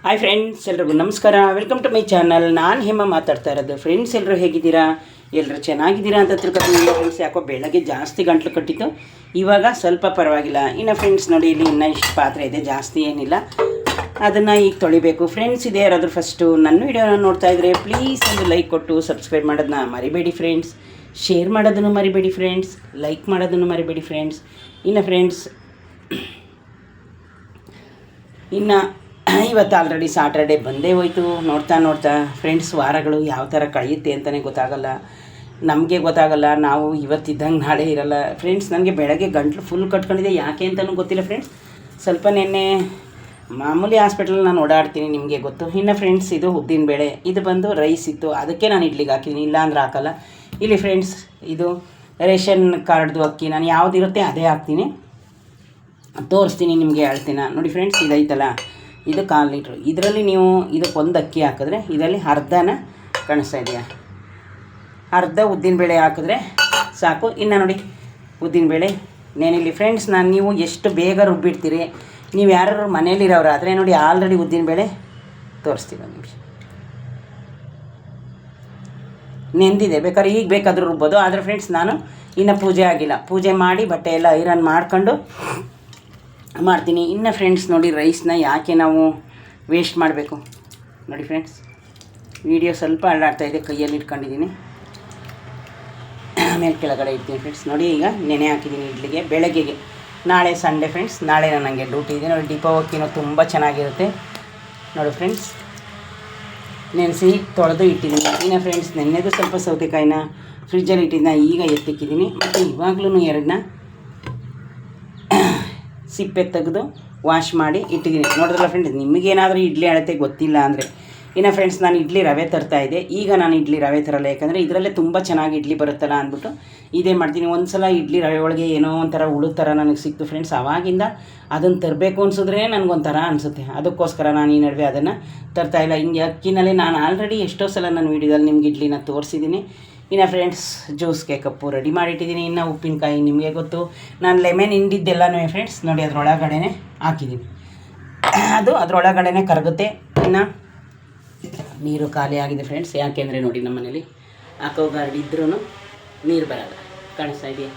Hi friends, ಎಲ್ರಿಗೂ ನಮಸ್ಕಾರ. Welcome to my channel. ನಾನು ಹೇಮ ಮಾತಾಡ್ತಾ ಇರೋದು. ಫ್ರೆಂಡ್ಸ್, ಎಲ್ಲರೂ ಹೇಗಿದ್ದೀರಾ? ಎಲ್ಲರೂ ಚೆನ್ನಾಗಿದ್ದೀರಾ ಅಂತ ತಿಳ್ಕೊತೀನಿ. ಫ್ರೆಂಡ್ಸ್, ಯಾಕೋ ಬೆಳಗ್ಗೆ ಜಾಸ್ತಿ ಗಂಟ್ಲು ಕಟ್ಟಿತ್ತು, ಇವಾಗ ಸ್ವಲ್ಪ ಪರವಾಗಿಲ್ಲ. ಇನ್ನು ಫ್ರೆಂಡ್ಸ್ ನೋಡಿ, ಇಲ್ಲಿ ಇನ್ನೂ ಇಷ್ಟು ಪಾತ್ರೆ ಇದೆ, ಜಾಸ್ತಿ ಏನಿಲ್ಲ. ಅದನ್ನು ಈಗ ತೊಳಿಬೇಕು. ಫ್ರೆಂಡ್ಸ್, ಇದೇ ಯಾರಾದರೂ ಫಸ್ಟು ನನ್ನ ವೀಡಿಯೋನ ನೋಡ್ತಾ ಇದ್ದರೆ ಪ್ಲೀಸ್ ಒಂದು ಲೈಕ್ ಕೊಟ್ಟು ಸಬ್ಸ್ಕ್ರೈಬ್ ಮಾಡೋದನ್ನ ಮರಿಬೇಡಿ ಫ್ರೆಂಡ್ಸ್. ಶೇರ್ ಮಾಡೋದನ್ನು ಮರಿಬೇಡಿ ಫ್ರೆಂಡ್ಸ್. ಲೈಕ್ ಮಾಡೋದನ್ನು ಮರಿಬೇಡಿ ಫ್ರೆಂಡ್ಸ್. ಇನ್ನು ಫ್ರೆಂಡ್ಸ್, ಇನ್ನು ಇವತ್ತು ಆಲ್ರೆಡಿ ಸಾಟರ್ಡೆ ಬಂದೇ ಹೋಯ್ತು. ನೋಡ್ತಾ ಫ್ರೆಂಡ್ಸ್, ವಾರಗಳು ಯಾವ ಥರ ಕಳೆಯುತ್ತೆ ಅಂತಲೇ ಗೊತ್ತಾಗಲ್ಲ, ನಮಗೆ ಗೊತ್ತಾಗಲ್ಲ. ನಾವು ಇವತ್ತಿದ್ದಂಗೆ ನಾಳೆ ಇರಲ್ಲ ಫ್ರೆಂಡ್ಸ್. ನನಗೆ ಬೆಳಗ್ಗೆ ಗಂಟ್ಲು ಫುಲ್ ಕಟ್ಕೊಂಡಿದೆ, ಯಾಕೆ ಅಂತಲೂ ಗೊತ್ತಿಲ್ಲ ಫ್ರೆಂಡ್ಸ್. ಸ್ವಲ್ಪ ನೆನ್ನೆ ಮಾಮೂಲಿ ಹಾಸ್ಪಿಟಲ್ ನಾನು ಓಡಾಡ್ತೀನಿ, ನಿಮಗೆ ಗೊತ್ತು. ಇನ್ನು ಫ್ರೆಂಡ್ಸ್, ಇದು ಉದ್ದಿನ ಬೇಳೆ, ಇದು ಬಂದು ರೈಸ್ ಇತ್ತು, ಅದಕ್ಕೆ ನಾನು ಇಡ್ಲಿಗೆ ಹಾಕಿದ್ದೀನಿ, ಇಲ್ಲ ಅಂದ್ರೆ ಹಾಕಲ್ಲ. ಇಲ್ಲಿ ಫ್ರೆಂಡ್ಸ್, ಇದು ರೇಷನ್ ಕಾರ್ಡ್ದು ಅಕ್ಕಿ, ನಾನು ಯಾವುದಿರುತ್ತೆ ಅದೇ ಹಾಕ್ತೀನಿ, ತೋರಿಸ್ತೀನಿ ನಿಮಗೆ, ಹೇಳ್ತೀನಿ ನೋಡಿ ಫ್ರೆಂಡ್ಸ್. ಇದೈತಲ್ಲ, ಇದು 1/4 ಲೀಟ್ರು. ಇದರಲ್ಲಿ ನೀವು ಇದಕ್ಕೊಂದು ಅಕ್ಕಿ ಹಾಕಿದ್ರೆ ಇದರಲ್ಲಿ ಅರ್ಧನ ಕಾಣಿಸ್ತಾ ಇದೆಯಾ, ಅರ್ಧ ಉದ್ದಿನಬೇಳೆ ಹಾಕಿದ್ರೆ ಸಾಕು. ಇನ್ನು ನೋಡಿ, ಉದ್ದಿನಬೇಳೆ ನೇನಿಲ್ಲಿ ಫ್ರೆಂಡ್ಸ್. ನೀವು ಎಷ್ಟು ಬೇಗ ರುಬ್ಬಿಡ್ತೀರಿ, ನೀವು ಯಾರು ಮನೇಲಿರೋರಾದರೆ ನೋಡಿ, ಆಲ್ರೆಡಿ ಉದ್ದಿನಬೇಳೆ ತೋರಿಸ್ತೀವಿ. ಒಂದು ನಿಮಿಷ ನೆಂದಿದೆ, ಬೇಕಾದ್ರೆ ಈಗ ಬೇಕಾದರೂ ರುಬ್ಬೋದು. ಆದರೆ ಫ್ರೆಂಡ್ಸ್, ನಾನು ಇನ್ನು ಪೂಜೆ ಆಗಿಲ್ಲ, ಪೂಜೆ ಮಾಡಿ ಬಟ್ಟೆ ಎಲ್ಲ ಐರನ್ ಮಾಡ್ಕೊಂಡು ಮಾಡ್ತೀನಿ. ಇನ್ನು ಫ್ರೆಂಡ್ಸ್ ನೋಡಿ, ರೈಸ್ನ ಯಾಕೆ ನಾವು ವೇಸ್ಟ್ ಮಾಡಬೇಕು ನೋಡಿ ಫ್ರೆಂಡ್ಸ್. ವಿಡಿಯೋ ಸ್ವಲ್ಪ ಅಲ್ಲಾಡ್ತಾಯಿದೆ, ಕೈಯಲ್ಲಿ ಇಟ್ಕೊಂಡಿದ್ದೀನಿ, ಆಮೇಲೆ ಕೆಳಗಡೆ ಇಡ್ತೀನಿ ಫ್ರೆಂಡ್ಸ್. ನೋಡಿ, ಈಗ ನೆನೆ ಹಾಕಿದ್ದೀನಿ ಇಡ್ಲಿಗೆ, ಬೆಳಗ್ಗೆಗೆ. ನಾಳೆ ಸಂಡೇ ಫ್ರೆಂಡ್ಸ್, ನಾಳೆ ನನಗೆ ಡ್ಯೂಟಿ ಇದೆ ನೋಡಿ. ದೀಪಾವಳಿನೂ ತುಂಬ ಚೆನ್ನಾಗಿರುತ್ತೆ ನೋಡಿ ಫ್ರೆಂಡ್ಸ್. ನೆನೆಸಿ ತೊಳೆದು ಇಟ್ಟಿದ್ದೀನಿ. ಇನ್ನು ಫ್ರೆಂಡ್ಸ್, ನೆನ್ನೆದು ಸ್ವಲ್ಪ ಸೌತೆಕಾಯಿನ ಫ್ರಿಜ್ಜಲ್ಲಿ ಇಟ್ಟಿದ್ದನ್ನ ಈಗ ಎತ್ತಿಕ್ಕಿದ್ದೀನಿ. ಮತ್ತು ಇವಾಗಲೂ 2ನ ಸಿಪ್ಪೆ ತೆಗೆದು ವಾಶ್ ಮಾಡಿ ಇಟ್ಟಿದ್ದೀನಿ. ನೋಡಿದ್ರಲ್ಲ ಫ್ರೆಂಡ್ಸ್, ನಿಮಗೇನಾದರೂ ಇಡ್ಲಿ ಅಳತೆ ಗೊತ್ತಿಲ್ಲ ಅಂದರೆ. ಇನ್ನು ಫ್ರೆಂಡ್ಸ್, ನಾನು ಇಡ್ಲಿ ರವೆ ತರ್ತಾಯಿದ್ದೆ, ಈಗ ನಾನು ಇಡ್ಲಿ ರವೆ ತರಲ್ಲ, ಯಾಕಂದರೆ ಇದರಲ್ಲೇ ತುಂಬ ಚೆನ್ನಾಗಿ ಇಡ್ಲಿ ಬರುತ್ತಲ್ಲ ಅಂದ್ಬಿಟ್ಟು ಇದೇ ಮಾಡ್ತೀನಿ. ಒಂದು ಸಲ ಇಡ್ಲಿ ರವೆ ಒಳಗೆ ಏನೋ ಒಂಥರ ಉಳು ಥರ ನನಗೆ ಸಿಕ್ತು ಫ್ರೆಂಡ್ಸ್. ಆವಾಗಿಂದ ಅದನ್ನು ತರಬೇಕು ಅನಿಸಿದ್ರೆ ನನಗೊಂಥರ ಅನಿಸುತ್ತೆ, ಅದಕ್ಕೋಸ್ಕರ ನಾನು ಈ ನಡುವೆ ಅದನ್ನು ತರ್ತಾಯಿಲ್ಲ. ಹಿಂಗೆ ಅಕ್ಕಿನಲ್ಲೇ ನಾನು ಆಲ್ರೆಡಿ ಎಷ್ಟೋ ಸಲ ನನ್ನ ವೀಡಿಯೋದಲ್ಲಿ ನಿಮ್ಗೆ ಇಡ್ಲಿನ ತೋರಿಸಿದ್ದೀನಿ. ಇನ್ನು ಫ್ರೆಂಡ್ಸ್, ಜ್ಯೂಸ್ಗೆ ಕಪ್ಪು ರೆಡಿ ಮಾಡಿಟ್ಟಿದ್ದೀನಿ. ಇನ್ನು ಉಪ್ಪಿನಕಾಯಿ ನಿಮಗೆ ಗೊತ್ತು, ನಾನು ಲೆಮನ್ ಹಿಂಡಿದ್ದೆಲ್ಲನೂ ಫ್ರೆಂಡ್ಸ್ ನೋಡಿ ಅದರೊಳಗಡೆ ಹಾಕಿದ್ದೀನಿ, ಅದು ಅದರೊಳಗಡೆ ಕರಗುತ್ತೆ. ಇನ್ನು ನೀರು ಖಾಲಿ ಆಗಿದೆ ಫ್ರೆಂಡ್ಸ್, ಯಾಕೆಂದರೆ ನೋಡಿ ನಮ್ಮ ಮನೇಲಿ ಆಕ್ವಾಗಾರ್ಡ್ ಇದ್ರೂ ನೀರು ಬರಲ್ಲ, ಕಾಣಿಸ್ತಾ ಇದೆಯಾ?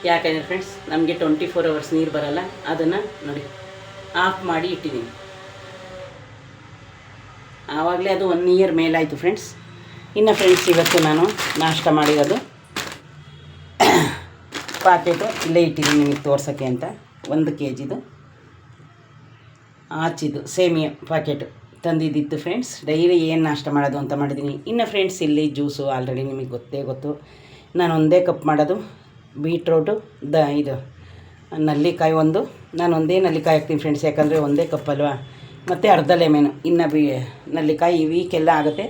ಯಾಕೆಂದರೆ ಫ್ರೆಂಡ್ಸ್, ನಮಗೆ 24 hours ನೀರು ಬರಲ್ಲ. ಅದನ್ನು ನೋಡಿ ಆಫ್ ಮಾಡಿ ಇಟ್ಟಿದ್ದೀನಿ. ಆವಾಗಲೇ ಅದು 1 year ಮೇಲಾಯಿತು ಫ್ರೆಂಡ್ಸ್. ಇನ್ನು ಫ್ರೆಂಡ್ಸ್, ಇವತ್ತು ನಾನು ನಾಷ್ಟ ಮಾಡಿರೋದು ಪಾಕೆಟು ಇಲ್ಲೇ ಇಟ್ಟಿದ್ದೀನಿ ನಿಮಗೆ ತೋರ್ಸೋಕ್ಕೆ ಅಂತ. 1 kgದು ಆಚಿದು ಸೇಮಿಯಾ ಪಾಕೆಟು ತಂದಿದ್ದಿತ್ತು ಫ್ರೆಂಡ್ಸ್. ಡೈಲಿ ಏನು ನಾಷ್ಟ ಮಾಡೋದು ಅಂತ ಮಾಡಿದ್ದೀನಿ. ಇನ್ನು ಫ್ರೆಂಡ್ಸ್, ಇಲ್ಲಿ ಜ್ಯೂಸು ಆಲ್ರೆಡಿ ನಿಮಗೆ ಗೊತ್ತು. ನಾನು ಒಂದೇ ಕಪ್ ಮಾಡೋದು. ಬೀಟ್ರೋಟು ಇದು ನಲ್ಲಿಕಾಯಿ ನಾನು ಒಂದೇ ನಲ್ಲಿಕಾಯಿ ಹಾಕ್ತೀನಿ ಫ್ರೆಂಡ್ಸ್, ಯಾಕಂದರೆ ಒಂದೇ ಕಪ್ ಅಲ್ವಾ. ಮತ್ತು ಅರ್ಧ ಲೆಮೆನು. ಇನ್ನು ನಲ್ಲಿಕಾಯಿ ಈ ವೀಕೆಲ್ಲ ಆಗುತ್ತೆ,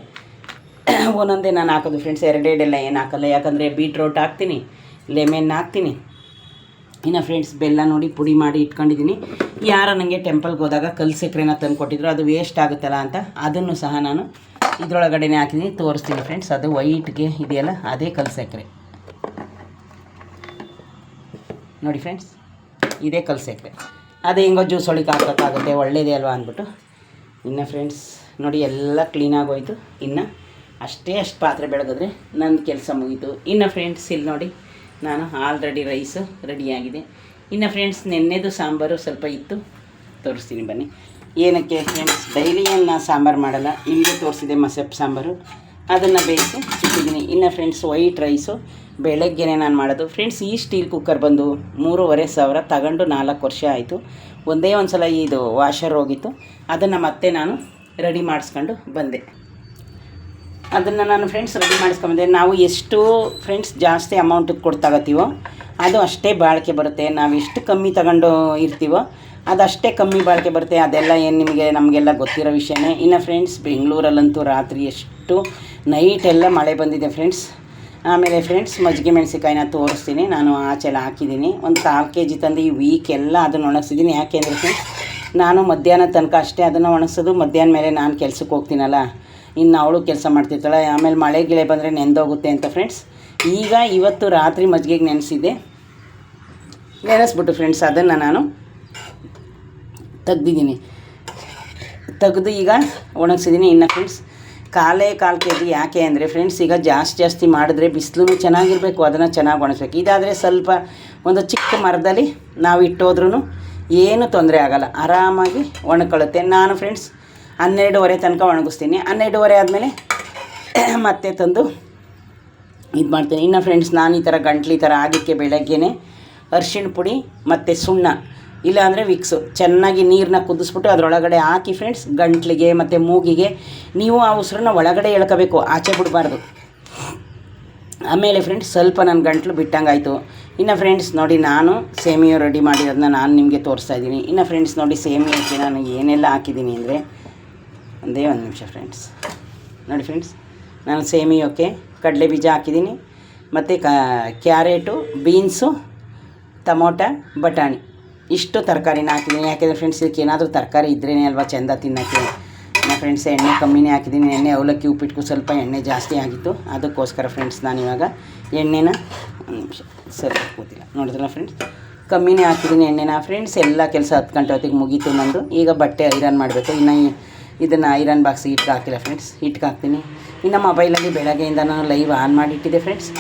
ಒಂದೊಂದೇ ನಾನು ಹಾಕೋದು ಫ್ರೆಂಡ್ಸ್. 2 ಏನು ಹಾಕಲ್ಲ, ಯಾಕಂದರೆ ಬೀಟ್ರೋಟ್ ಹಾಕ್ತೀನಿ, ಲೆಮನ್ ಹಾಕ್ತೀನಿ. ಇನ್ನು ಫ್ರೆಂಡ್ಸ್, ಬೆಲ್ಲ ನೋಡಿ ಪುಡಿ ಮಾಡಿ ಇಟ್ಕೊಂಡಿದ್ದೀನಿ. ಯಾರೋ ನನಗೆ ಟೆಂಪಲ್ಗೆ ಹೋದಾಗ ಕಲ್ಲು ಸಕ್ಕರೆನ ತಂದು ಕೊಟ್ಟಿದ್ರು, ಅದು ವೇಸ್ಟ್ ಆಗುತ್ತಲ್ಲ ಅಂತ ಅದನ್ನು ಸಹ ನಾನು ಇದರೊಳಗಡೆ ಹಾಕಿದ್ದೀನಿ, ತೋರಿಸ್ತೀನಿ ಫ್ರೆಂಡ್ಸ್. ಅದು ವೈಟ್ಗೆ ಇದೆಯಲ್ಲ, ಅದೇ ಕಲ್ಲು ಸಕ್ಕರೆ ನೋಡಿ ಫ್ರೆಂಡ್ಸ್, ಇದೇ ಕಲ್ಲು ಸಕ್ಕರೆ. ಅದು ಹೆಂಗೋ ಜ್ಯೂಸ್ ಒಳಗೆ ಹಾಕೋಕ್ಕಾಗುತ್ತೆ, ಒಳ್ಳೆಯದೇ ಅಲ್ವಾ ಅಂದ್ಬಿಟ್ಟು. ಇನ್ನು ಫ್ರೆಂಡ್ಸ್ ನೋಡಿ, ಎಲ್ಲ ಕ್ಲೀನಾಗೋಯ್ತು. ಇನ್ನು ಅಷ್ಟು ಪಾತ್ರೆ ಬೆಳಗಿದ್ರೆ ನನ್ನ ಕೆಲಸ ಮುಗೀತು. ಇನ್ನು ಫ್ರೆಂಡ್ಸ್, ಇಲ್ಲಿ ನೋಡಿ, ನಾನು ಆಲ್ರೆಡಿ ರೈಸು ರೆಡಿಯಾಗಿದೆ. ಇನ್ನು ಫ್ರೆಂಡ್ಸ್, ನೆನ್ನೆದು ಸಾಂಬಾರು ಸ್ವಲ್ಪ ಇತ್ತು, ತೋರಿಸ್ತೀನಿ ಬನ್ನಿ. ಏನಕ್ಕೆ ಫ್ರೆಂಡ್ಸ್, ಡೈಲಿ ಏನು ನಾನು ಸಾಂಬಾರು ಮಾಡಲ್ಲ, ನಿಮಗೆ ತೋರಿಸಿದೆ ಮಸಪ್ಪು ಸಾಂಬಾರು, ಅದನ್ನು ಬೇಯಿಸಿ ಇಟ್ಟಿದ್ದೀನಿ. ಇನ್ನು ಫ್ರೆಂಡ್ಸ್, ವೈಟ್ ರೈಸು ಬೆಳಗ್ಗೆನೇ ನಾನು ಮಾಡೋದು ಫ್ರೆಂಡ್ಸ್. ಈ ಸ್ಟೀಲ್ ಕುಕ್ಕರ್ ಬಂದು 3,500 ತಗೊಂಡು 4 ವರ್ಷ ಆಯಿತು. ಒಂದೇ ಒಂದು ಸಲ ಇದು ವಾಷರ್ ಹೋಗಿತ್ತು, ಅದನ್ನು ಮತ್ತೆ ನಾನು ರೆಡಿ ಮಾಡಿಸ್ಕೊಂಡು ಬಂದೆ. ಅದನ್ನು ನಾನು ಫ್ರೆಂಡ್ಸ್ ರೆಡಿ ಮಾಡಿಸ್ಕೊಂಬಂದೆ. ನಾವು ಎಷ್ಟು ಫ್ರೆಂಡ್ಸ್ ಜಾಸ್ತಿ ಅಮೌಂಟಿಗೆ ಕೊಡ್ತಾಗತ್ತೀವೋ ಅದು ಅಷ್ಟೇ ಬಾಳಿಕೆ ಬರುತ್ತೆ. ನಾವು ಎಷ್ಟು ಕಮ್ಮಿ ತಗೊಂಡು ಇರ್ತೀವೋ ಅದಷ್ಟೇ ಕಮ್ಮಿ ಬಾಳಿಕೆ ಬರುತ್ತೆ. ಅದೆಲ್ಲ ಏನು ನಮಗೆಲ್ಲ ಗೊತ್ತಿರೋ ವಿಷಯನೇ. ಇನ್ನು ಫ್ರೆಂಡ್ಸ್, ಬೆಂಗಳೂರಲ್ಲಂತೂ ರಾತ್ರಿ ಎಷ್ಟು ನೈಟೆಲ್ಲ ಮಳೆ ಬಂದಿದೆ ಫ್ರೆಂಡ್ಸ್. ಆಮೇಲೆ ಫ್ರೆಂಡ್ಸ್, ಮಜ್ಜಿಗೆ ಮೆಣಸಿಕಾಯಿನ ತೋರಿಸ್ತೀನಿ. ನಾನು ಆಚೆಲ್ಲ ಹಾಕಿದ್ದೀನಿ, ಒಂದು 4 kg ತಂದು ಈ ವೀಕೆಲ್ಲ ಅದನ್ನು ಒಣಗಿಸಿದ್ದೀನಿ. ಯಾಕೆಂದರೆ ಫ್ರೆಂಡ್ಸ್, ನಾನು ಮಧ್ಯಾಹ್ನ ತನಕ ಅಷ್ಟೇ ಅದನ್ನು ಒಣಗಿಸೋದು. ಮಧ್ಯಾಹ್ನ ಮೇಲೆ ನಾನು ಕೆಲ್ಸಕ್ಕೆ ಹೋಗ್ತೀನಲ್ಲ, ಇನ್ನು ಅವಳು ಕೆಲಸ ಮಾಡ್ತಿರ್ತಾಳೆ, ಆಮೇಲೆ ಮಳೆ ಗಿಳೆ ಬಂದರೆ ನೆಂದೋಗುತ್ತೆ ಅಂತ ಫ್ರೆಂಡ್ಸ್. ಇವತ್ತು ರಾತ್ರಿ ಮಜ್ಜಿಗೆಗೆ ನೆನೆಸಿದ್ದೆ, ನೆನೆಸ್ಬಿಟ್ಟು ಫ್ರೆಂಡ್ಸ್ ಅದನ್ನು ನಾನು ತೆಗ್ದಿದ್ದೀನಿ. ತೆಗೆದು ಈಗ ಒಣಗಿಸಿದ್ದೀನಿ. ಇನ್ನು ಫ್ರೆಂಡ್ಸ್ ಕಾಲು ಕೆ ಜಿ ಯಾಕೆ ಅಂದರೆ ಫ್ರೆಂಡ್ಸ್, ಈಗ ಜಾಸ್ತಿ ಮಾಡಿದ್ರೆ ಬಿಸಿಲು ಚೆನ್ನಾಗಿರಬೇಕು, ಅದನ್ನು ಚೆನ್ನಾಗಿ ಒಣಗಿಸ್ಬೇಕು. ಇದಾದರೆ ಸ್ವಲ್ಪ ಒಂದು ಚಿಕ್ಕ ಮರದಲ್ಲಿ ನಾವು ಇಟ್ಟೋದ್ರೂ ಏನು ತೊಂದರೆ ಆಗೋಲ್ಲ, ಆರಾಮಾಗಿ ಒಣಕೊಳ್ಳುತ್ತೆ. ನಾನು ಫ್ರೆಂಡ್ಸ್ 12:30 ತನಕ ಒಣಗಿಸ್ತೀನಿ. 12:30 ಆದಮೇಲೆ ಮತ್ತೆ ತಂದು ಇದು ಮಾಡ್ತೀನಿ. ಇನ್ನು ಫ್ರೆಂಡ್ಸ್ ನಾನು ಈ ಥರ ಗಂಟ್ಲು ಈ ಥರ ಆಗಿಕ್ಕೆ ಬೆಳಗ್ಗೆನೇ ಅರಿಶಿಣ ಪುಡಿ ಮತ್ತು ಸುಣ್ಣ ಇಲ್ಲಾಂದರೆ ವಿಕ್ಸು ಚೆನ್ನಾಗಿ ನೀರನ್ನ ಕುದಿಸ್ಬಿಟ್ಟು ಅದರೊಳಗಡೆ ಹಾಕಿ ಫ್ರೆಂಡ್ಸ್, ಗಂಟ್ಲಿಗೆ ಮತ್ತು ಮೂಗಿಗೆ ನೀವು ಆ ಉಸಿರನ್ನ ಒಳಗಡೆ ಎಳ್ಕೋಬೇಕು, ಆಚೆ ಬಿಡಬಾರ್ದು. ಆಮೇಲೆ ಫ್ರೆಂಡ್ಸ್ ಸ್ವಲ್ಪ ನನ್ನ ಗಂಟ್ಲು ಬಿಟ್ಟಂಗಾಯಿತು. ಇನ್ನು ಫ್ರೆಂಡ್ಸ್ ನೋಡಿ, ನಾನು ಸೇಮಿಯೋ ರೆಡಿ ಮಾಡಿರೋದನ್ನ ನಾನು ನಿಮಗೆ ತೋರಿಸ್ತಾ ಇದ್ದೀನಿ. ಇನ್ನು ಫ್ರೆಂಡ್ಸ್ ನೋಡಿ, ಸೇಮಿಯೋಕ್ಕೆ ನಾನು ಏನೆಲ್ಲ ಹಾಕಿದ್ದೀನಿ ಅಂದರೆ, ಒಂದೇ ಒಂದು ನಿಮಿಷ ಫ್ರೆಂಡ್ಸ್ ನೋಡಿ. ಫ್ರೆಂಡ್ಸ್ ನಾನು ಸೇಮಿಯೋಕ್ಕೆ ಕಡಲೆ ಬೀಜ ಹಾಕಿದ್ದೀನಿ, ಮತ್ತು ಕ್ಯಾರೆಟು, ಬೀನ್ಸು, ಟೊಮೊಟ, ಬಟಾಣಿ ಇಷ್ಟು ತರಕಾರಿನ ಹಾಕಿದ್ದೀನಿ. ಯಾಕೆಂದರೆ ಫ್ರೆಂಡ್ಸ್ ಇದಕ್ಕೆ ಏನಾದರೂ ತರಕಾರಿ ಇದ್ರೇ ಅಲ್ವಾ ಚೆಂದ ತಿನ್ನೋಕ್ಕೆ. ಫ್ರೆಂಡ್ಸ್ ಎಣ್ಣೆ ಕಮ್ಮಿನೇ ಹಾಕಿದ್ದೀನಿ. ಎಣ್ಣೆ ಅವಲಕ್ಕಿ ಉಪ್ಪಿಟ್ಟಿಗೂ ಸ್ವಲ್ಪ ಎಣ್ಣೆ ಜಾಸ್ತಿ ಆಗಿತ್ತು, ಅದಕ್ಕೋಸ್ಕರ ಫ್ರೆಂಡ್ಸ್ ನಾನಿವಾಗ ಎಣ್ಣೆನ ಒಂದು ನಿಮಿಷ ಸರಿ ಕೂತಿಲ್ಲ ನೋಡಿದ್ರಲ್ಲ ಫ್ರೆಂಡ್ಸ್, ಕಮ್ಮಿನೇ ಹಾಕಿದ್ದೀನಿ ಎಣ್ಣೆನ. ಫ್ರೆಂಡ್ಸ್ ಎಲ್ಲ ಕೆಲಸ 10 ಗಂಟೆ ಹೊತ್ತಿಗೆ ಮುಗೀತು ನಂದು. ಈಗ ಬಟ್ಟೆ ಐರನ್ ಮಾಡಬೇಕು. ಇನ್ನು ಇದನ್ನು ಐರನ್ ಬಾಕ್ಸ್ ಹಿಟ್ಗೆ ಹಾಕಿಲ್ಲ ಫ್ರೆಂಡ್ಸ್, ಹಿಟ್ಗೆ ಹಾಕ್ತೀನಿ. ಇನ್ನು ಮೊಬೈಲಲ್ಲಿ ಬೆಳಗ್ಗೆಯಿಂದ ನಾನು ಲೈವ್ ಆನ್ ಮಾಡಿಟ್ಟಿದ್ದೆ ಫ್ರೆಂಡ್ಸ್.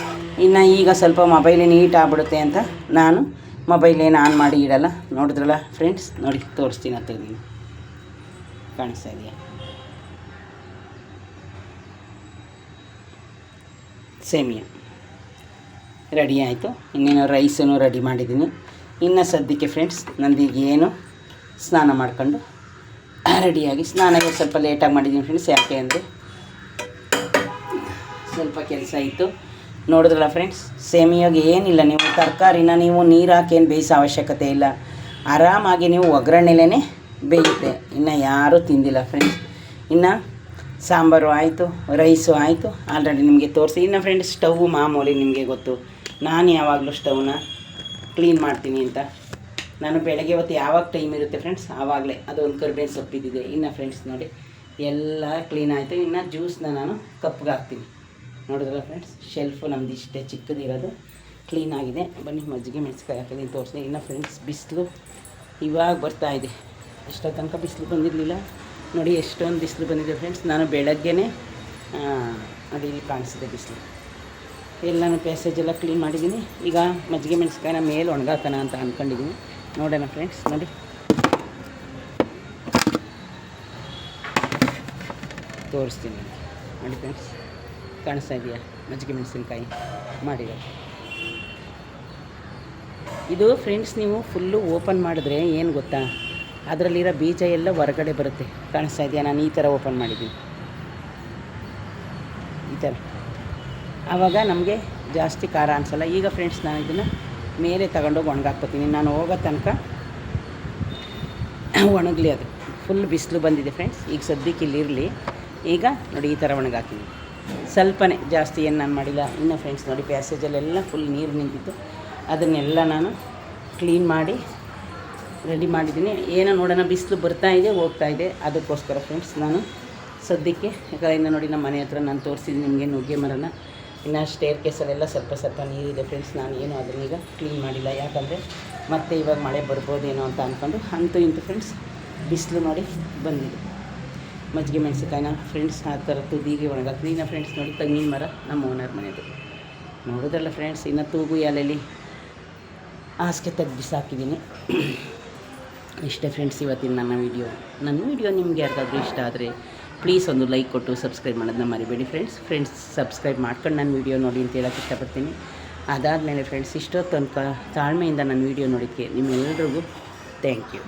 ಇನ್ನು ಈಗ ಸ್ವಲ್ಪ ಮೊಬೈಲ್ ನೀಟ್ ಆಗಿಬಿಡುತ್ತೆ ಅಂತ ನಾನು ಮೊಬೈಲ್ ಏನು ಆನ್ ಮಾಡಿ ಇಡಲ್ಲ. ನೋಡಿದ್ರಲ್ಲ ಫ್ರೆಂಡ್ಸ್, ನೋಡಿ ತೋರಿಸ್ತೀನಿ ಅಂತ ತೆಗೆದೀನಿ, ಕಾಣಿಸ್ತಾ ಇದೆಯಾ? ಸೇಮಿಯಾ ರೆಡಿ ಆಯಿತು. ಇನ್ನೇನು ರೈಸನ್ನು ರೆಡಿ ಮಾಡಿದ್ದೀನಿ. ಇನ್ನು ಸದ್ಯಕ್ಕೆ ಫ್ರೆಂಡ್ಸ್ ನಂದೀಗ ಏನು ಸ್ನಾನ ಮಾಡ್ಕೊಂಡು ರೆಡಿಯಾಗಿ, ಸ್ನಾನಕ್ಕೆ ಸ್ವಲ್ಪ ಲೇಟಾಗಿ ಮಾಡಿದ್ದೀನಿ ಫ್ರೆಂಡ್ಸ್. ಯಾಕೆ ಅಂದರೆ ಸ್ವಲ್ಪ ಕೆಲಸ ಇತ್ತು. ನೋಡಿದ್ರಲ್ಲ ಫ್ರೆಂಡ್ಸ್, ಸೇಮಿಯಾಗೆ ಏನಿಲ್ಲ, ನೀವು ತರಕಾರಿನ ನೀವು ನೀರು ಹಾಕಿ ಏನು ಬೇಯಿಸೋ ಅವಶ್ಯಕತೆ ಇಲ್ಲ, ಆರಾಮಾಗಿ ನೀವು ಒಗ್ಗರಣೆಲೇ ಬೇಯುತ್ತೆ. ಇನ್ನು ಯಾರೂ ತಿಂದಿಲ್ಲ ಫ್ರೆಂಡ್ಸ್. ಇನ್ನು ಸಾಂಬಾರು ಆಯಿತು, ರೈಸು ಆಯಿತು, ಆಲ್ರೆಡಿ ನಿಮಗೆ ತೋರಿಸಿ. ಇನ್ನು ಫ್ರೆಂಡ್ಸ್ ಸ್ಟವ್ ಮಾಮೂಲಿ ನಿಮಗೆ ಗೊತ್ತು, ನಾನು ಯಾವಾಗಲೂ ಸ್ಟವ್ನ ಕ್ಲೀನ್ ಮಾಡ್ತೀನಿ ಅಂತ. ನಾನು ಬೆಳಗ್ಗೆ ಹೊತ್ತು ಯಾವಾಗ ಟೈಮ್ ಇರುತ್ತೆ ಫ್ರೆಂಡ್ಸ್ ಆವಾಗಲೇ ಅದೊಂದು ಕರಿಬೇವು ಸೊಪ್ಪಿದ್ದಿದೆ. ಇನ್ನು ಫ್ರೆಂಡ್ಸ್ ನೋಡಿ ಎಲ್ಲ ಕ್ಲೀನ್ ಆಯಿತು. ಇನ್ನು ಜ್ಯೂಸನ್ನ ನಾನು ಕಪ್ಗೆ ಹಾಕ್ತೀನಿ. ನೋಡಿದ್ರಲ್ಲ ಫ್ರೆಂಡ್ಸ್, ಶೆಲ್ಫು ನಮ್ದು ಇಷ್ಟೇ ಚಿಕ್ಕದಿರೋದು, ಕ್ಲೀನಾಗಿದೆ. ಬನ್ನಿ ಮಜ್ಜಿಗೆ ಮೆಣಸಿನ್ಕಾಯಿ ಹಾಕಿದ್ದೀನಿ ತೋರಿಸಿ. ಇನ್ನು ಫ್ರೆಂಡ್ಸ್ ಬಿಸಿಲು ಇವಾಗ ಬರ್ತಾಯಿದೆ, ಎಷ್ಟೋ ತನಕ ಬಿಸಿಲು ಬಂದಿರಲಿಲ್ಲ. ನೋಡಿ ಎಷ್ಟೊಂದು ಬಿಸಿಲು ಬಂದಿದೆ ಫ್ರೆಂಡ್ಸ್. ನಾನು ಬೆಳಗ್ಗೆನೇ ನೋಡಿ ಇಲ್ಲಿ ಕಾಣಿಸಿದೆ ಬಿಸಿಲು. ಎಲ್ಲನೂ ಪ್ಯಾಸೇಜೆಲ್ಲ ಕ್ಲೀನ್ ಮಾಡಿದ್ದೀನಿ. ಈಗ ಮಜ್ಜಿಗೆ ಮೆಣಸಿನ್ಕಾಯಿನ ಮೇಲೆ ಒಣಗಾಕೋಣ ಅಂತ ಅಂದ್ಕೊಂಡಿದ್ದೀನಿ. ನೋಡೋಣ ಫ್ರೆಂಡ್ಸ್, ನೋಡಿ ತೋರಿಸ್ತೀನಿ ನೋಡಿ ಫ್ರೆಂಡ್ಸ್, ಕಾಣಿಸ್ತಾ ಇದೆಯಾ ಮಜ್ಜಿಗೆ ಮೆಣಸಿನ್ಕಾಯಿ ಮಾಡಿರೋದು. ಇದು ಫ್ರೆಂಡ್ಸ್ ನೀವು ಫುಲ್ಲು ಓಪನ್ ಮಾಡಿದ್ರೆ ಏನು ಗೊತ್ತಾ, ಅದರಲ್ಲಿರೋ ಬೀಜ ಎಲ್ಲ ಹೊರಗಡೆ ಬರುತ್ತೆ. ಕಾಣಿಸ್ತಾ ಇದೆಯಾ? ನಾನು ಈ ಥರ ಓಪನ್ ಮಾಡಿದ್ದೀನಿ, ಈ ಥರ. ಆವಾಗ ನಮಗೆ ಜಾಸ್ತಿ ಖಾರ ಅನಿಸಲ್ಲ. ಈಗ ಫ್ರೆಂಡ್ಸ್ ನಾನು ಇದನ್ನು ಮೇಲೆ ತಗೊಂಡೋಗಿ ಒಣಗಾಕ್ಕೊತೀನಿ. ನಾನು ಹೋಗೋ ತನಕ ಒಣಗಲಿ. ಅದು ಫುಲ್ ಬಿಸಿಲು ಬಂದಿದೆ ಫ್ರೆಂಡ್ಸ್. ಈಗ ಸದ್ಯಕ್ಕೆ ಇಲ್ಲಿರಲಿ. ಈಗ ನೋಡಿ ಈ ಥರ ಒಣಗಾಕಿದ್ದೀನಿ, ಸ್ವಲ್ಪನೇ, ಜಾಸ್ತಿ ಏನು ನಾನು ಮಾಡಿಲ್ಲ. ಇನ್ನು ಫ್ರೆಂಡ್ಸ್ ನೋಡಿ ಪ್ಯಾಸೇಜಲ್ಲೆಲ್ಲ ಫುಲ್ ನೀರು ನಿಂತಿತ್ತು, ಅದನ್ನೆಲ್ಲ ನಾನು ಕ್ಲೀನ್ ಮಾಡಿ ರೆಡಿ ಮಾಡಿದ್ದೀನಿ. ಏನೋ ನೋಡೋಣ, ಬಿಸಿಲು ಬರ್ತಾಯಿದೆ ಹೋಗ್ತಾಯಿದೆ, ಅದಕ್ಕೋಸ್ಕರ ಫ್ರೆಂಡ್ಸ್ ನಾನು ಸದ್ಯಕ್ಕೆ ಇನ್ನು ನೋಡಿ ನಮ್ಮ ಮನೆ ಹತ್ರ ನಾನು ತೋರಿಸಿದ್ದೀನಿ ನಿಮಗೆ ನುಗ್ಗೆ ಮರನ. ಇನ್ನು ಸ್ಟೇರ್ ಕೇಸಲ್ಲೆಲ್ಲ ಸ್ವಲ್ಪ ನೀರಿದೆ ಫ್ರೆಂಡ್ಸ್. ನಾನು ಏನು ಅದನ್ನೀಗ ಕ್ಲೀನ್ ಮಾಡಿಲ್ಲ, ಯಾಕಂದರೆ ಮತ್ತೆ ಇವಾಗ ಮಳೆ ಬರ್ಬೋದೇನೋ ಅಂತ ಅಂದ್ಕೊಂಡು. ಅಂತೂ ಇಂತು ಫ್ರೆಂಡ್ಸ್ ಬಿಸಿಲು ನೋಡಿ ಬಂದಿದೆ. ಮಜ್ಜಿಗೆ ಮೆಣಸಿನ್ಕಾಯಿನ ಫ್ರೆಂಡ್ಸ್ ಆ ಥರ ತುದಿಗೆ ಒಣಗಾಕ್ತೀನಿ. ಇನ್ನು ಫ್ರೆಂಡ್ಸ್ ನೋಡಿ ತೆಂಗಿನ ಮರ ನಮ್ಮ ಓನರ್ ಮನೆಯದು. ನೋಡೋದಲ್ಲ ಫ್ರೆಂಡ್ಸ್, ಇನ್ನು ತೂಗು ಎಲೆಯಲ್ಲಿ ಹಾಸಿಗೆ ತೆಗ್ದು ಬಿಸಾಕಿದ್ದೀನಿ. ಇಷ್ಟೇ ಫ್ರೆಂಡ್ಸ್ ಇವತ್ತಿನ ನನ್ನ ವೀಡಿಯೋ ನಿಮಗೆ ಯಾರಿಗಾದ್ರೂ ಇಷ್ಟ ಆದರೆ ಪ್ಲೀಸ್ ಒಂದು ಲೈಕ್ ಕೊಟ್ಟು ಸಬ್ಸ್ಕ್ರೈಬ್ ಮಾಡೋದನ್ನ ಮರಿಬೇಡಿ ಫ್ರೆಂಡ್ಸ್. ಸಬ್ಸ್ಕ್ರೈಬ್ ಮಾಡ್ಕೊಂಡು ನನ್ನ ವೀಡಿಯೋ ನೋಡಿ ಅಂತ ಹೇಳೋಕ್ಕೆ ಇಷ್ಟಪಡ್ತೀನಿ. ಅದಾದಮೇಲೆ ಫ್ರೆಂಡ್ಸ್ ಇಷ್ಟೊತ್ತು ತನಕ ತಾಳ್ಮೆಯಿಂದ ನನ್ನ ವೀಡಿಯೋ ನೋಡೋಕ್ಕೆ ನಿಮ್ಮೆಲ್ಲರಿಗೂ ಥ್ಯಾಂಕ್ ಯು.